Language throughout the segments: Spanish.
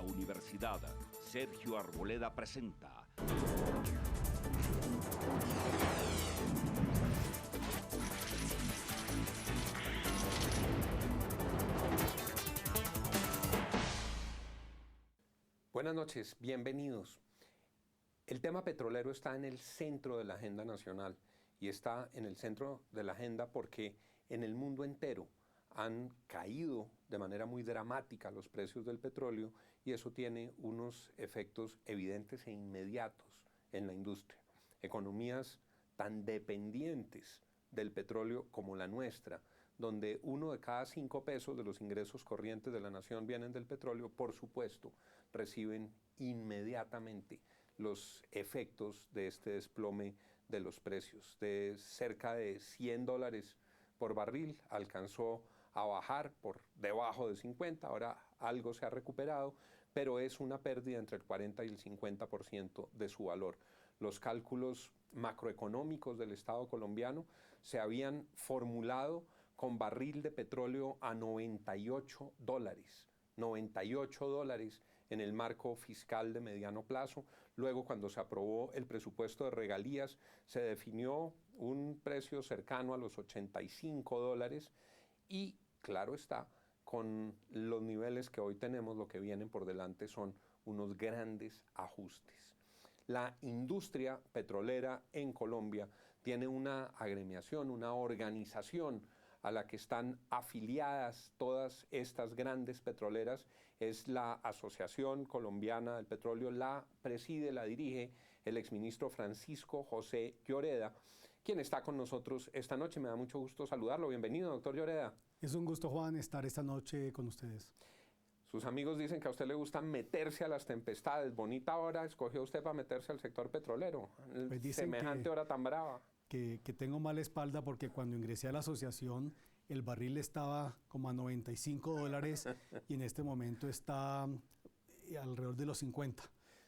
la Universidad Sergio Arboleda presenta Buenas noches, bienvenidos. El tema petrolero está en el centro de la agenda nacional y está en el centro de la agenda porque en el mundo entero han caído de manera muy dramática los precios del petróleo y eso tiene unos efectos evidentes e inmediatos en la industria. Economías tan dependientes del petróleo como la nuestra, donde 1 de cada 5 pesos de los ingresos corrientes de la nación vienen del petróleo, por supuesto, reciben inmediatamente los efectos de este desplome de los precios. De cerca de $100 por barril alcanzó a bajar por debajo de 50, ahora algo se ha recuperado, pero es una pérdida entre el 40 y el 50% de su valor. Los cálculos macroeconómicos del Estado colombiano se habían formulado con barril de petróleo a $98. $98 en el marco fiscal de mediano plazo. Luego, cuando se aprobó el presupuesto de regalías, se definió un precio cercano a los $85 y, claro está, con los niveles que hoy tenemos, lo que vienen por delante son unos grandes ajustes. La industria petrolera en Colombia tiene una agremiación, una organización a la que están afiliadas todas estas grandes petroleras. Es la Asociación Colombiana del Petróleo, la preside, la dirige el exministro Francisco José Lloreda, quien está con nosotros esta noche. Me da mucho gusto saludarlo. Bienvenido, doctor Lloreda. Es un gusto, Juan, estar esta noche con ustedes. Sus amigos dicen que a usted le gusta meterse a las tempestades. Bonita hora escogió usted para meterse al sector petrolero. Pues semejante hora tan brava. Que tengo mala espalda porque cuando ingresé a la asociación el barril estaba como a $95 y en este momento está alrededor de los 50.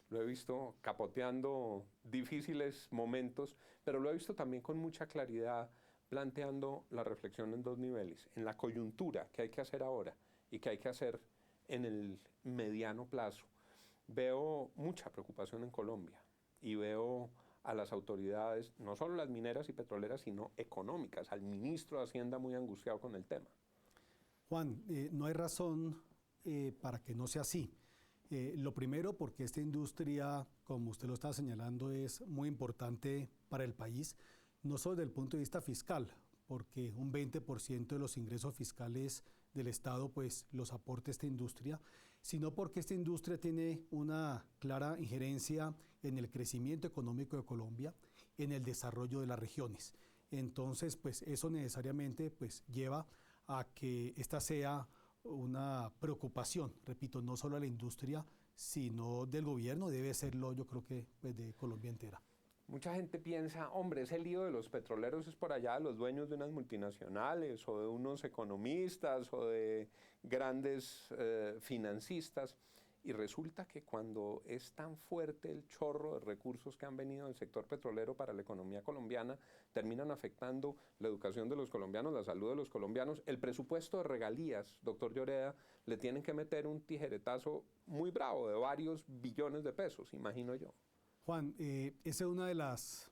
Lo he visto capoteando difíciles momentos, pero lo he visto también con mucha claridad planteando la reflexión en dos niveles. En la coyuntura que hay que hacer ahora y que hay que hacer en el mediano plazo. Veo mucha preocupación en Colombia y veo a las autoridades, no solo las mineras y petroleras, sino económicas, al ministro de Hacienda muy angustiado con el tema. Juan, no hay razón para que no sea así. Lo primero, porque esta industria, como usted lo está señalando, es muy importante para el país, no solo desde el punto de vista fiscal, porque un 20% de los ingresos fiscales del Estado pues los aporta esta industria, sino porque esta industria tiene una clara injerencia en el crecimiento económico de Colombia, en el desarrollo de las regiones. Entonces, pues eso necesariamente pues lleva a que esta sea una preocupación, repito, no solo de la industria, sino del gobierno, debe serlo yo creo que pues, de Colombia entera. Mucha gente piensa, hombre, ese lío de los petroleros es por allá de los dueños de unas multinacionales o de unos economistas o de grandes financistas. Y resulta que cuando es tan fuerte el chorro de recursos que han venido del sector petrolero para la economía colombiana, terminan afectando la educación de los colombianos, la salud de los colombianos. El presupuesto de regalías, doctor Lloreda, le tienen que meter un tijeretazo muy bravo de varios billones de pesos, imagino yo. Juan, esa es una de las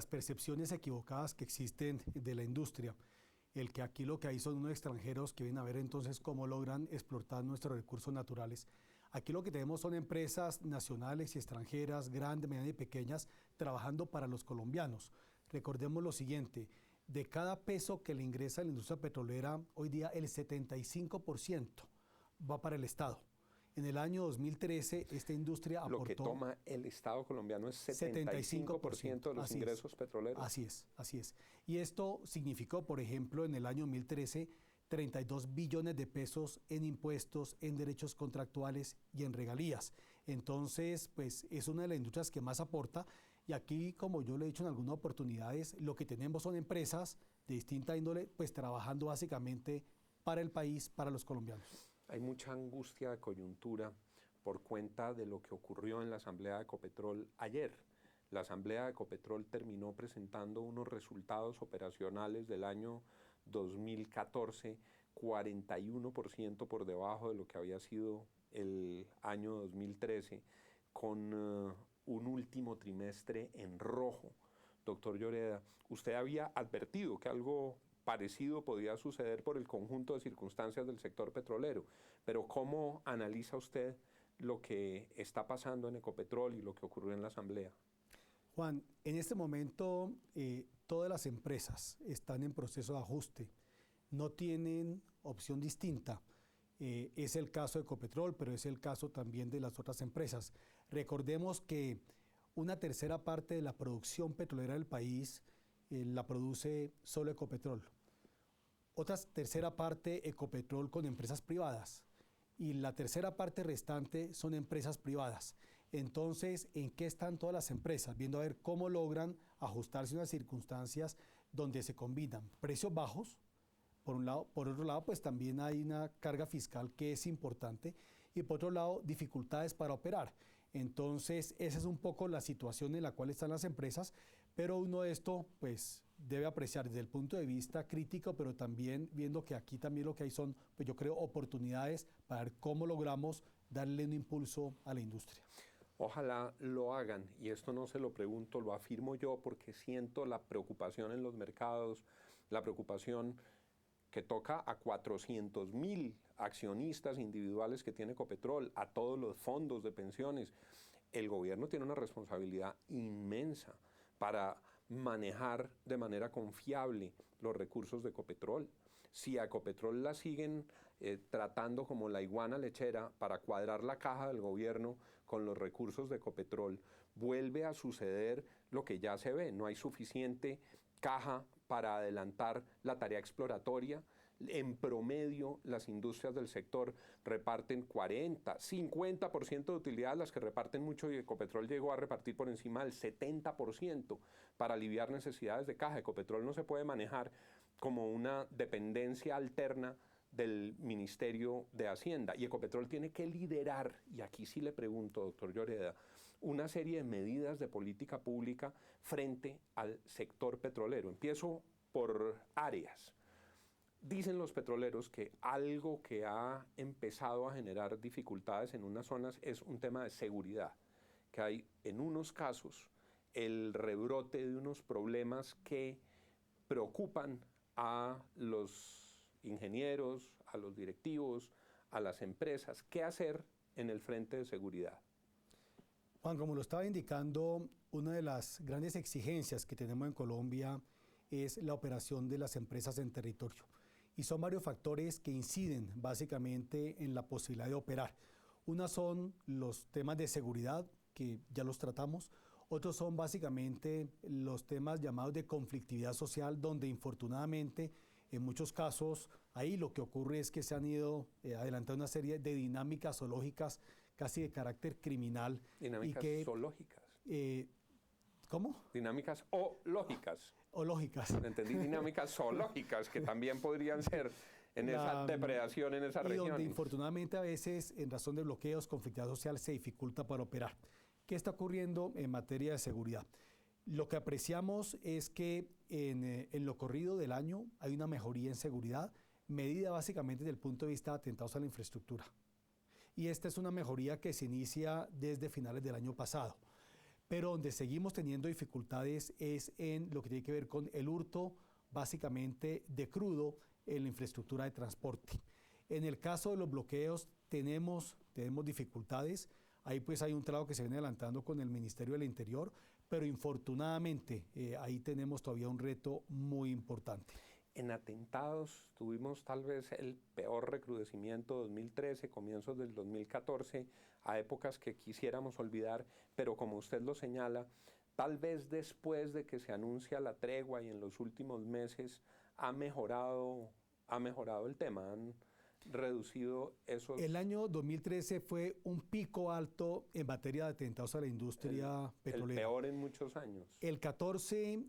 percepciones equivocadas que existen de la industria. El que aquí lo que hay son unos extranjeros que vienen a ver entonces cómo logran explotar nuestros recursos naturales. Aquí lo que tenemos son empresas nacionales y extranjeras, grandes, medianas y pequeñas, trabajando para los colombianos. Recordemos lo siguiente, de cada peso que le ingresa a la industria petrolera, hoy día el 75% va para el Estado. En el año 2013, esta industria aportó... Lo que toma el Estado colombiano es 75% de los ingresos petroleros. Así es, así es. Y esto significó, por ejemplo, en el año 2013, 32 billones de pesos en impuestos, en derechos contractuales y en regalías. Entonces, pues es una de las industrias que más aporta. Y aquí, como yo le he dicho en algunas oportunidades, lo que tenemos son empresas de distinta índole, pues trabajando básicamente para el país, para los colombianos. Hay mucha angustia de coyuntura por cuenta de lo que ocurrió en la Asamblea de Ecopetrol ayer. La Asamblea de Ecopetrol terminó presentando unos resultados operacionales del año 2014, 41% por debajo de lo que había sido el año 2013 con un último trimestre en rojo. Doctor Lloreda, usted había advertido que algo parecido podía suceder por el conjunto de circunstancias del sector petrolero, pero ¿cómo analiza usted lo que está pasando en Ecopetrol y lo que ocurrió en la Asamblea? Juan, en este momento todas las empresas están en proceso de ajuste, no tienen opción distinta. Es el caso de Ecopetrol, pero es el caso también de las otras empresas. Recordemos que una tercera parte de la producción petrolera del país la produce solo Ecopetrol. Otra tercera parte Ecopetrol con empresas privadas. Y la tercera parte restante son empresas privadas. Entonces, ¿en qué están todas las empresas? Viendo a ver cómo logran ajustarse a unas circunstancias donde se combinan precios bajos, por un lado, por otro lado, pues también hay una carga fiscal que es importante y por otro lado, dificultades para operar. Entonces, esa es un poco la situación en la cual están las empresas, pero uno de esto, pues, debe apreciar desde el punto de vista crítico, pero también viendo que aquí también lo que hay son, pues yo creo, oportunidades para ver cómo logramos darle un impulso a la industria. Ojalá lo hagan, y esto no se lo pregunto, lo afirmo yo porque siento la preocupación en los mercados, la preocupación que toca a 400.000 accionistas individuales que tiene Ecopetrol, a todos los fondos de pensiones. El gobierno tiene una responsabilidad inmensa para manejar de manera confiable los recursos de Ecopetrol. Si a Ecopetrol la siguen tratando como la iguana lechera para cuadrar la caja del gobierno con los recursos de Ecopetrol, vuelve a suceder lo que ya se ve, no hay suficiente caja para adelantar la tarea exploratoria. En promedio, las industrias del sector reparten 40, 50% de utilidades, las que reparten mucho, y Ecopetrol llegó a repartir por encima del 70% para aliviar necesidades de caja. Ecopetrol no se puede manejar como una dependencia alterna del Ministerio de Hacienda, y Ecopetrol tiene que liderar, y aquí sí le pregunto, doctor Lloreda, una serie de medidas de política pública frente al sector petrolero. Empiezo por áreas. Dicen los petroleros que algo que ha empezado a generar dificultades en unas zonas es un tema de seguridad, que hay en unos casos el rebrote de unos problemas que preocupan a los ingenieros, a los directivos, a las empresas. ¿Qué hacer en el frente de seguridad? Juan, como lo estaba indicando, una de las grandes exigencias que tenemos en Colombia es la operación de las empresas en territorio. Y son varios factores que inciden básicamente en la posibilidad de operar. Una son los temas de seguridad, que ya los tratamos. Otros son básicamente los temas llamados de conflictividad social, donde infortunadamente en muchos casos ahí lo que ocurre es que se han ido adelantando una serie de dinámicas zoológicas casi de carácter criminal. Dinámicas zoológicas. ¿Cómo? Dinámicas o lógicas. O lógicas. Entendí dinámicas zoológicas que también podrían ser en esa depredación en esa región. Y donde infortunadamente a veces en razón de bloqueos, conflictividad social se dificulta para operar. ¿Qué está ocurriendo en materia de seguridad? Lo que apreciamos es que en lo corrido del año hay una mejoría en seguridad, medida básicamente desde el punto de vista de atentados a la infraestructura. Y esta es una mejoría que se inicia desde finales del año pasado. Pero donde seguimos teniendo dificultades es en lo que tiene que ver con el hurto, básicamente de crudo, en la infraestructura de transporte. En el caso de los bloqueos tenemos dificultades. Ahí pues hay un trabajo que se viene adelantando con el Ministerio del Interior, pero infortunadamente ahí tenemos todavía un reto muy importante. En atentados tuvimos tal vez el peor recrudecimiento 2013, comienzos del 2014, a épocas que quisiéramos olvidar, pero como usted lo señala, tal vez después de que se anuncia la tregua y en los últimos meses ha mejorado el tema, han reducido esos... El año 2013 fue un pico alto en materia de atentados a la industria petrolera. El peor en muchos años. El 14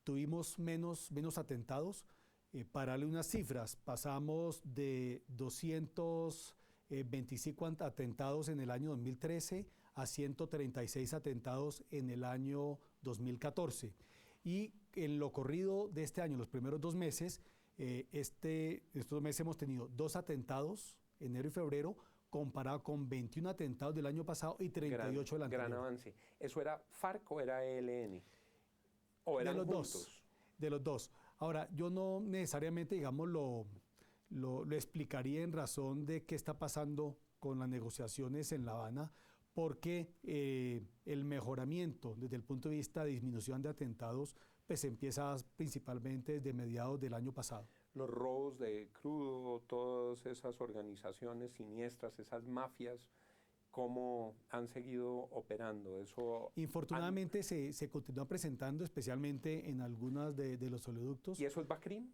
tuvimos menos atentados. Para darle unas cifras, pasamos de 225 atentados en el año 2013 a 136 atentados en el año 2014. Y en lo corrido de este año, los primeros 2 meses, estos meses hemos tenido 2 atentados, enero y febrero, comparado con 21 atentados del año pasado y 38 del anterior. Gran avance. ¿Eso era FARC o era ELN? ¿O eran De los juntos? dos, de los dos. Ahora, yo no necesariamente, digamos, lo explicaría en razón de qué está pasando con las negociaciones en La Habana, porque el mejoramiento desde el punto de vista de disminución de atentados pues empieza principalmente desde mediados del año pasado. Los robos de crudo, todas esas organizaciones siniestras, esas mafias, ¿cómo han seguido operando? Infortunadamente se continúa presentando, especialmente en algunas de los oleoductos. ¿Y eso es BACRIM?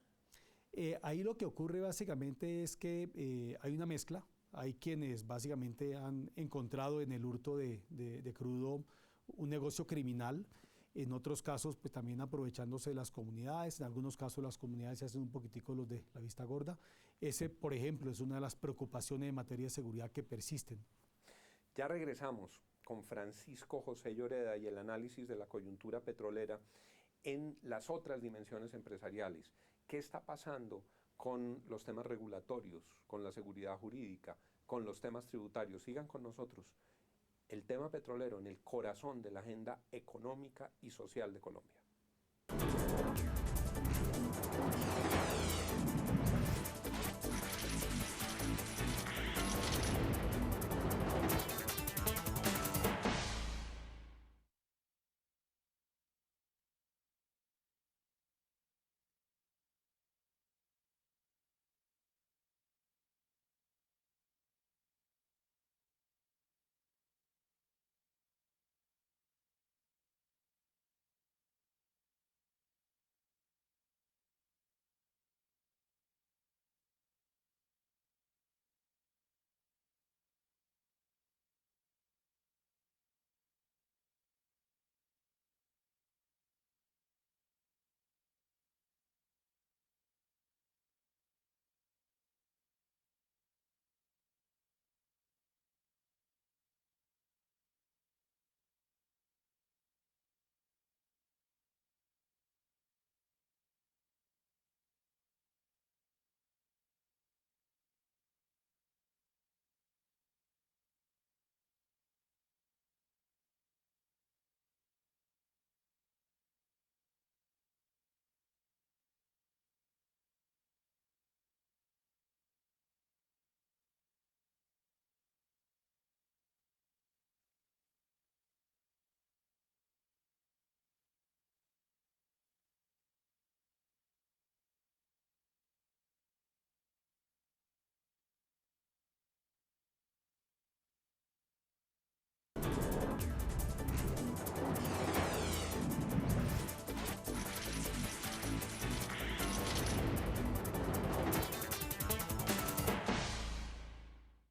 Ahí lo que ocurre básicamente es que hay una mezcla. Hay quienes básicamente han encontrado en el hurto de crudo un negocio criminal. En otros casos, pues también aprovechándose de las comunidades. En algunos casos las comunidades se hacen un poquitico los de la vista gorda. Ese, por ejemplo, es una de las preocupaciones en materia de seguridad que persisten. Ya regresamos con Francisco José Lloreda y el análisis de la coyuntura petrolera en las otras dimensiones empresariales. ¿Qué está pasando con los temas regulatorios, con la seguridad jurídica, con los temas tributarios? Sigan con nosotros. El tema petrolero en el corazón de la agenda económica y social de Colombia.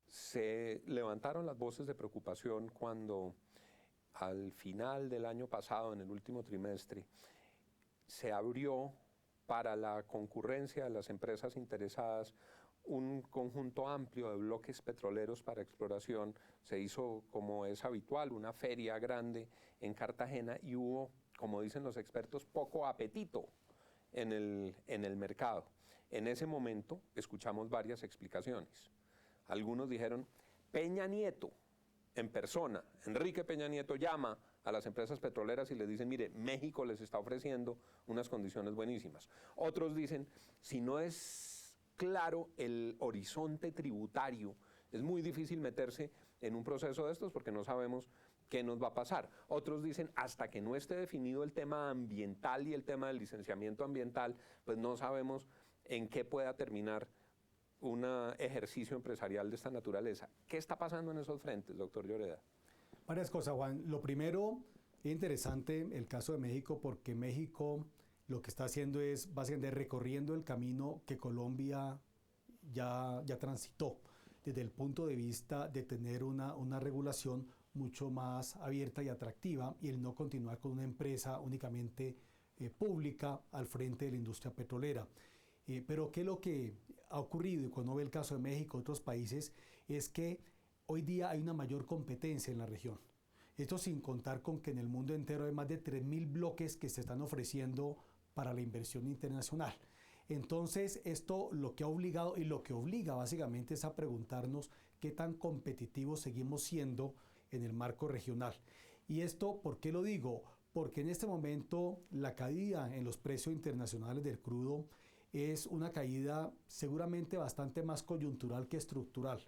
Se levantaron las voces de preocupación cuando al final del año pasado, en el último trimestre, se abrió para la concurrencia de las empresas interesadas un conjunto amplio de bloques petroleros para exploración. Se hizo, como es habitual, una feria grande en Cartagena y hubo, como dicen los expertos, poco apetito en el mercado. En ese momento escuchamos varias explicaciones. Algunos dijeron, Peña Nieto, en persona, Enrique Peña Nieto llama a las empresas petroleras y les dicen, mire, México les está ofreciendo unas condiciones buenísimas. Otros dicen, si no es claro el horizonte tributario, es muy difícil meterse en un proceso de estos porque no sabemos qué nos va a pasar. Otros dicen, hasta que no esté definido el tema ambiental y el tema del licenciamiento ambiental, pues no sabemos en qué pueda terminar un ejercicio empresarial de esta naturaleza. ¿Qué está pasando en esos frentes, doctor Lloreda? Varias cosas, Juan. Lo primero, es interesante el caso de México, porque México lo que está haciendo es básicamente recorriendo el camino que Colombia ya transitó, desde el punto de vista de tener una regulación mucho más abierta y atractiva y el no continuar con una empresa únicamente pública al frente de la industria petrolera. Pero ¿qué es lo que ha ocurrido? Y cuando ve el caso de México y otros países, es que hoy día hay una mayor competencia en la región. Esto sin contar con que en el mundo entero hay más de 3.000 bloques que se están ofreciendo para la inversión internacional. Entonces, esto lo que ha obligado y lo que obliga básicamente es a preguntarnos qué tan competitivos seguimos siendo en el marco regional. Y esto, ¿por qué lo digo? Porque en este momento la caída en los precios internacionales del crudo es una caída seguramente bastante más coyuntural que estructural.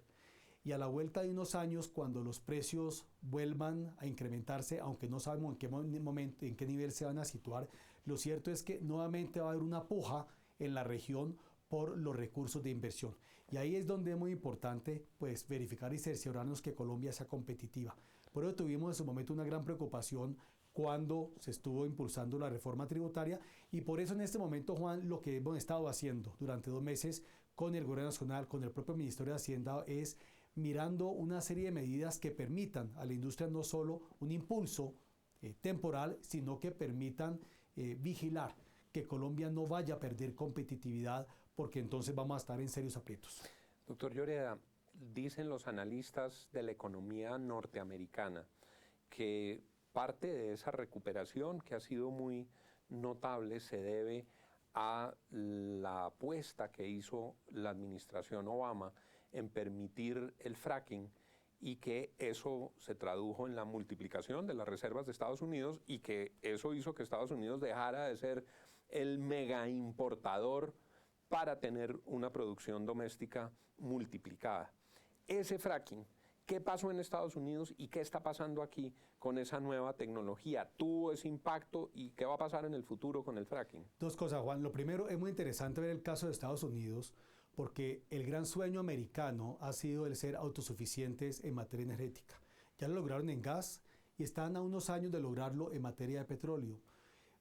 Y a la vuelta de unos años, cuando los precios vuelvan a incrementarse, aunque no sabemos en qué momento, en qué nivel se van a situar, lo cierto es que nuevamente va a haber una puja en la región por los recursos de inversión. Y ahí es donde es muy importante pues, verificar y cerciorarnos que Colombia sea competitiva. Por eso tuvimos en su momento una gran preocupación cuando se estuvo impulsando la reforma tributaria y por eso en este momento, Juan, lo que hemos estado haciendo durante 2 meses con el Gobierno Nacional, con el propio Ministerio de Hacienda, es mirando una serie de medidas que permitan a la industria no solo un impulso temporal, sino que permitan vigilar que Colombia no vaya a perder competitividad, porque entonces vamos a estar en serios aprietos. Doctor Lloreda, dicen los analistas de la economía norteamericana que parte de esa recuperación, que ha sido muy notable, se debe a la apuesta que hizo la administración Obama en permitir el fracking y que eso se tradujo en la multiplicación de las reservas de Estados Unidos y que eso hizo que Estados Unidos dejara de ser el mega importador para tener una producción doméstica multiplicada. Ese fracking, ¿qué pasó en Estados Unidos y qué está pasando aquí con esa nueva tecnología? ¿Tuvo ese impacto y qué va a pasar en el futuro con el fracking? 2 cosas, Juan. Lo primero, es muy interesante ver el caso de Estados Unidos porque el gran sueño americano ha sido el ser autosuficientes en materia energética. Ya lo lograron en gas y están a unos años de lograrlo en materia de petróleo.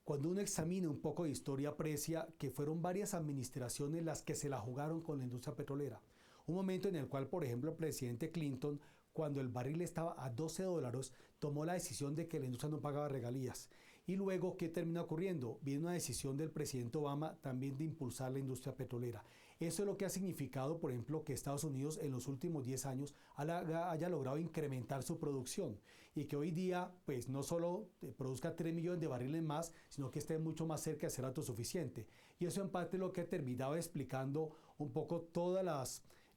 Cuando uno examina un poco de historia, aprecia que fueron varias administraciones las que se la jugaron con la industria petrolera. Un momento en el cual, por ejemplo, el presidente Clinton, cuando el barril estaba a $12, tomó la decisión de que la industria no pagaba regalías. Y luego, ¿qué terminó ocurriendo? Viene una decisión del presidente Obama también de impulsar la industria petrolera. Eso es lo que ha significado, por ejemplo, que Estados Unidos en los últimos 10 años haya logrado incrementar su producción y que hoy día pues no solo produzca 3 millones de barriles más, sino que esté mucho más cerca de ser autosuficiente. Y eso en parte es lo que ha terminado explicando un poco todos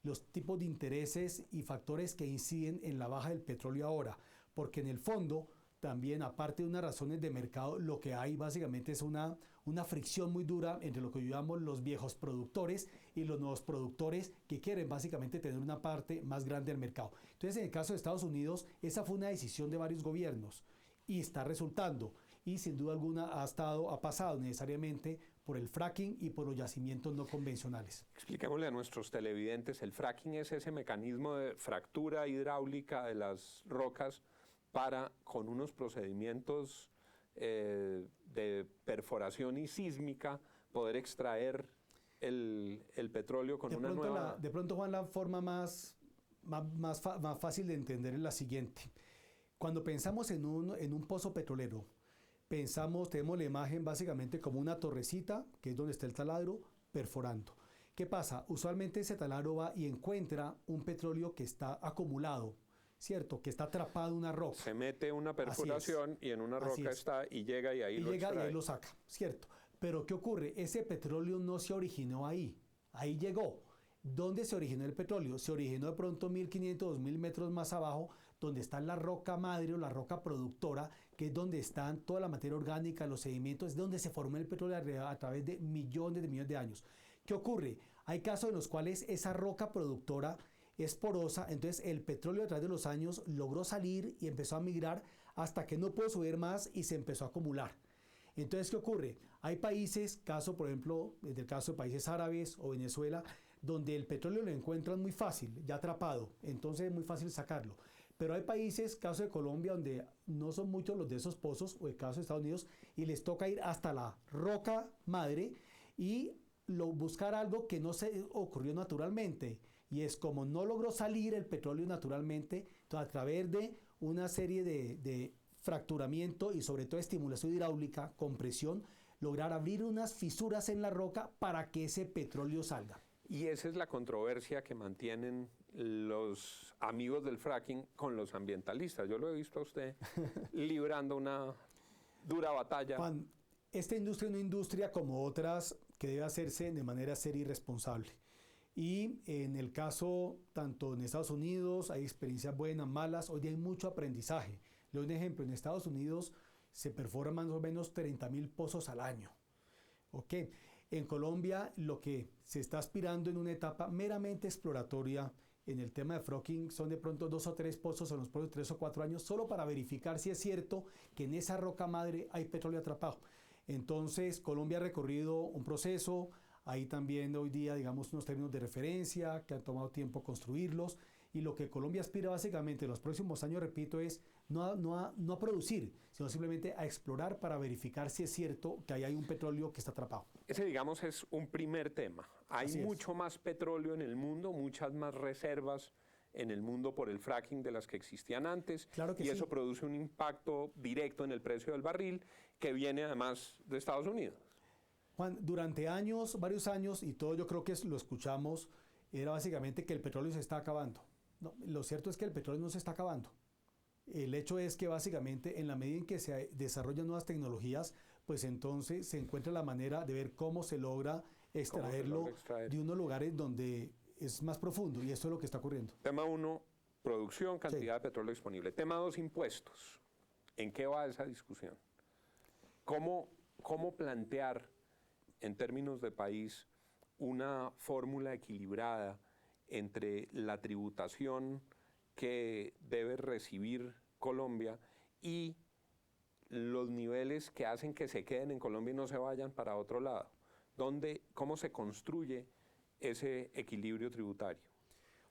los tipos de intereses y factores que inciden en la baja del petróleo ahora, porque en el fondo también, aparte de unas razones de mercado, lo que hay básicamente es una fricción muy dura entre lo que llamamos los viejos productores y los nuevos productores que quieren básicamente tener una parte más grande del mercado. Entonces, en el caso de Estados Unidos, esa fue una decisión de varios gobiernos y está resultando. Y sin duda alguna ha pasado necesariamente por el fracking y por los yacimientos no convencionales. Expliquémosle a nuestros televidentes, el fracking es ese mecanismo de fractura hidráulica de las rocas para, con unos procedimientos de perforación y sísmica, poder extraer el petróleo con una nueva... De pronto, Juan, la forma más fácil de entender es la siguiente. Cuando pensamos en un pozo petrolero, tenemos la imagen básicamente como una torrecita, que es donde está el taladro, perforando. ¿Qué pasa? Usualmente ese taladro va y encuentra un petróleo que está acumulado, ¿cierto? Que está atrapado en una roca. Se mete una perforación y en una roca está y llega y ahí lo extrae. Y ahí lo saca, ¿cierto? Pero ¿qué ocurre? Ese petróleo no se originó ahí llegó. ¿Dónde se originó el petróleo? Se originó de pronto 1500, 2000 metros más abajo, donde está la roca madre o la roca productora, que es donde están toda la materia orgánica, los sedimentos, es donde se formó el petróleo a través de millones de años. ¿Qué ocurre? Hay casos en los cuales esa roca productora es porosa, entonces el petróleo a través de los años logró salir y empezó a migrar hasta que no pudo subir más y se empezó a acumular. Entonces, ¿qué ocurre? Hay países, por ejemplo, desde el caso de países árabes o Venezuela, donde el petróleo lo encuentran muy fácil, ya atrapado, entonces es muy fácil sacarlo. Pero hay países, caso de Colombia, donde no son muchos los de esos pozos, o el caso de Estados Unidos, y les toca ir hasta la roca madre y buscar algo que no se ocurrió naturalmente. Y es como no logró salir el petróleo naturalmente, entonces a través de una serie de fracturamiento y sobre todo estimulación hidráulica, compresión, lograr abrir unas fisuras en la roca para que ese petróleo salga. Y esa es la controversia que mantienen los amigos del fracking con los ambientalistas. Yo lo he visto a usted librando una dura batalla. Juan, esta industria es una industria como otras que debe hacerse de manera seria y responsable. Y en el caso, tanto en Estados Unidos, hay experiencias buenas, malas, hoy día hay mucho aprendizaje. Le doy un ejemplo, en Estados Unidos se perforan más o menos 30.000 pozos al año. ¿Ok? En Colombia lo que se está aspirando en una etapa meramente exploratoria en el tema de fracking son de pronto 2 o 3 pozos en los próximos 3 o 4 años, solo para verificar si es cierto que en esa roca madre hay petróleo atrapado. Entonces Colombia ha recorrido un proceso, hay también hoy día, digamos, unos términos de referencia que han tomado tiempo construirlos, y lo que Colombia aspira básicamente en los próximos años, repito, es no a producir, sino simplemente a explorar para verificar si es cierto que ahí hay un petróleo que está atrapado. Ese, digamos, es un primer tema. Hay mucho más petróleo en el mundo, muchas más reservas en el mundo por el fracking de las que existían antes, Claro que y sí. eso produce un impacto directo en el precio del barril que viene además de Estados Unidos. Juan, durante años, varios años, y todo yo creo que lo escuchamos, era básicamente que el petróleo se está acabando. No, lo cierto es que el petróleo no se está acabando. El hecho es que básicamente en la medida en que se desarrollan nuevas tecnologías, pues entonces se encuentra la manera de ver cómo se logra extraerlo de unos lugares donde es más profundo, y esto es lo que está ocurriendo. Tema 1, producción, cantidad de petróleo disponible. Tema 2, impuestos. ¿En qué va esa discusión? ¿Cómo plantear en términos de país una fórmula equilibrada entre la tributación que debe recibir Colombia y los niveles que hacen que se queden en Colombia y no se vayan para otro lado? ¿Cómo se construye ese equilibrio tributario?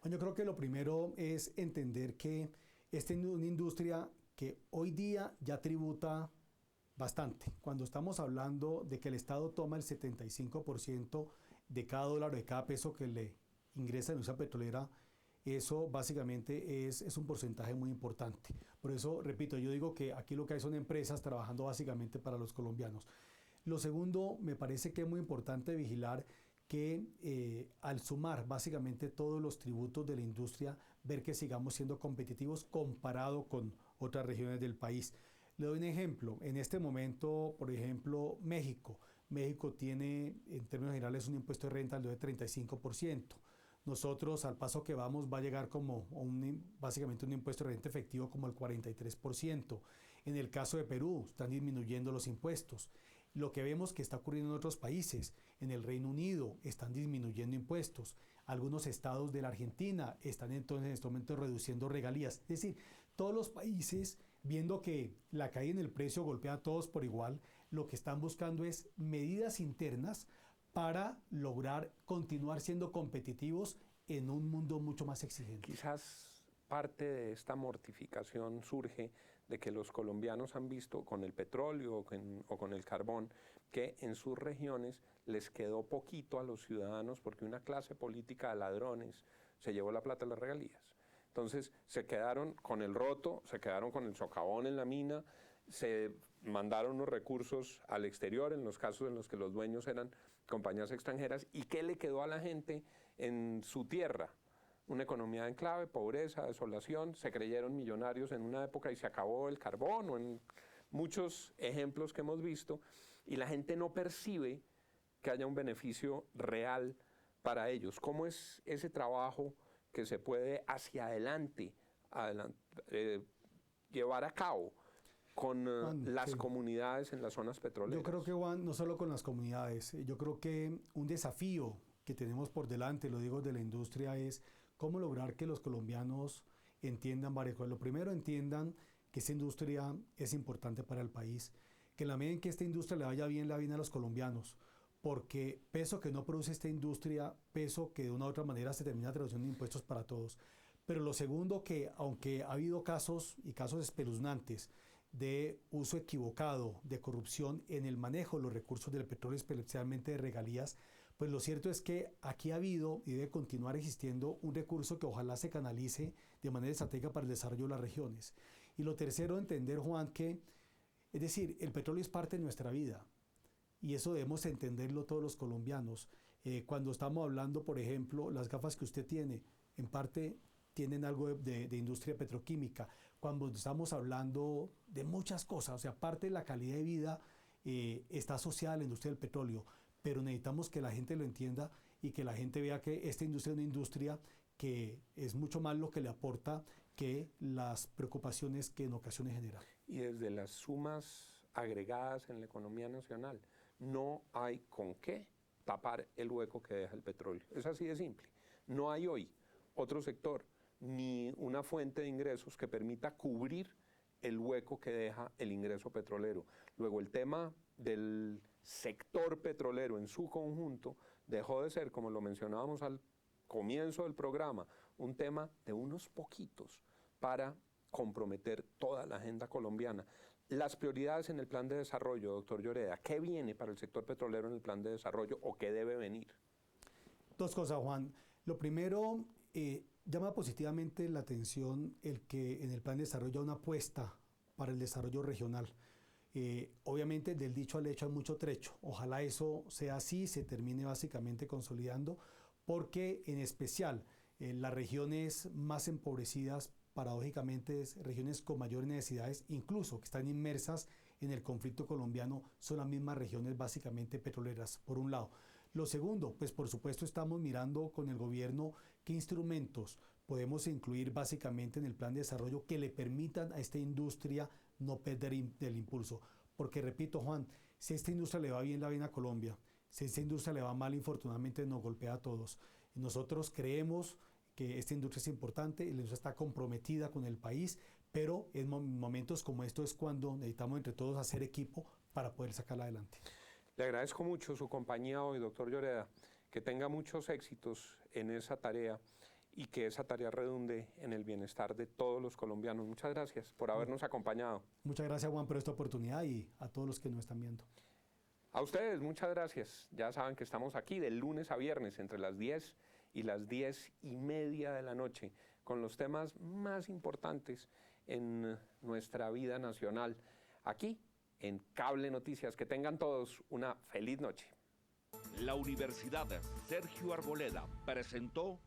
Bueno, yo creo que lo primero es entender que esta es una industria que hoy día ya tributa bastante. Cuando estamos hablando de que el Estado toma el 75% de cada dólar o de cada peso que le ingresa en la industria petrolera, eso básicamente es un porcentaje muy importante. Por eso, repito, yo digo que aquí lo que hay son empresas trabajando básicamente para los colombianos. Lo segundo, me parece que es muy importante vigilar que al sumar básicamente todos los tributos de la industria, ver que sigamos siendo competitivos comparado con otras regiones del país. Le doy un ejemplo. En este momento, por ejemplo, México tiene en términos generales un impuesto de renta del 35%. Nosotros, al paso que vamos, va a llegar como básicamente un impuesto de renta efectivo como el 43%. En el caso de Perú, están disminuyendo los impuestos. Lo que vemos que está ocurriendo en otros países, en el Reino Unido, están disminuyendo impuestos. Algunos estados de la Argentina están entonces en este momento reduciendo regalías. Es decir, todos los países, viendo que la caída en el precio golpea a todos por igual, lo que están buscando es medidas internas para lograr continuar siendo competitivos en un mundo mucho más exigente. Quizás parte de esta mortificación surge de que los colombianos han visto con el petróleo o con el carbón que en sus regiones les quedó poquito a los ciudadanos porque una clase política de ladrones se llevó la plata de las regalías. Entonces se quedaron con el roto, se quedaron con el socavón en la mina, se mandaron los recursos al exterior en los casos en los que los dueños eran compañías extranjeras. ¿Y qué le quedó a la gente en su tierra? Una economía de enclave, pobreza, desolación, se creyeron millonarios en una época y se acabó el carbón, o en muchos ejemplos que hemos visto, y la gente no percibe que haya un beneficio real para ellos. ¿Cómo es ese trabajo que se puede hacia adelante llevar a cabo con las comunidades en las zonas petroleras? Yo creo que, Juan, no solo con las comunidades, yo creo que un desafío que tenemos por delante, lo digo de la industria, es cómo lograr que los colombianos entiendan varias cosas. Lo primero, entiendan que esta industria es importante para el país, que en la medida en que esta industria le vaya bien a los colombianos, porque peso que no produce esta industria, peso que de una u otra manera se termina traduciendo en impuestos para todos. Pero lo segundo, que aunque ha habido casos y casos espeluznantes de uso equivocado, de corrupción en el manejo de los recursos del petróleo, especialmente de regalías, pues lo cierto es que aquí ha habido y debe continuar existiendo un recurso que ojalá se canalice de manera estratégica para el desarrollo de las regiones. Y lo tercero, entender, Juan, que, es decir, el petróleo es parte de nuestra vida y eso debemos entenderlo todos los colombianos. Cuando estamos hablando, por ejemplo, las gafas que usted tiene, en parte tienen algo de industria petroquímica. Cuando estamos hablando de muchas cosas, o sea, parte de la calidad de vida está asociada a la industria del petróleo, pero necesitamos que la gente lo entienda y que la gente vea que esta industria es una industria que es mucho más lo que le aporta que las preocupaciones que en ocasiones genera. Y desde las sumas agregadas en la economía nacional, no hay con qué tapar el hueco que deja el petróleo. Es así de simple. No hay hoy otro sector ni una fuente de ingresos que permita cubrir el hueco que deja el ingreso petrolero. Luego, el tema del sector petrolero en su conjunto dejó de ser, como lo mencionábamos al comienzo del programa, un tema de unos poquitos para comprometer toda la agenda colombiana. Las prioridades en el plan de desarrollo, doctor Lloreda, ¿qué viene para el sector petrolero en el plan de desarrollo o qué debe venir? Dos cosas, Juan. Lo primero, llama positivamente la atención el que en el plan de desarrollo haya una apuesta para el desarrollo regional. Obviamente del dicho al hecho hay mucho trecho. Ojalá eso sea así, se termine básicamente consolidando, porque en especial las regiones más empobrecidas, paradójicamente, regiones con mayores necesidades, incluso que están inmersas en el conflicto colombiano, son las mismas regiones básicamente petroleras, por un lado. Lo segundo, pues por supuesto estamos mirando con el gobierno qué instrumentos podemos incluir básicamente en el plan de desarrollo que le permitan a esta industria no perder el impulso. Porque repito, Juan, si a esta industria le va bien, la viene a Colombia. Si a esta industria le va mal, infortunadamente nos golpea a todos. Y nosotros creemos que esta industria es importante, la industria está comprometida con el país, pero en momentos como estos es cuando necesitamos entre todos hacer equipo para poder sacarla adelante. Le agradezco mucho su compañía hoy, doctor Lloreda, que tenga muchos éxitos en esa tarea y que esa tarea redunde en el bienestar de todos los colombianos. Muchas gracias por habernos acompañado. Muchas gracias, Juan, por esta oportunidad y a todos los que nos están viendo. A ustedes, muchas gracias. Ya saben que estamos aquí de lunes a viernes entre las 10 y las 10:30 de la noche con los temas más importantes en nuestra vida nacional. Aquí en Cable Noticias. Que tengan todos una feliz noche. La Universidad Sergio Arboleda presentó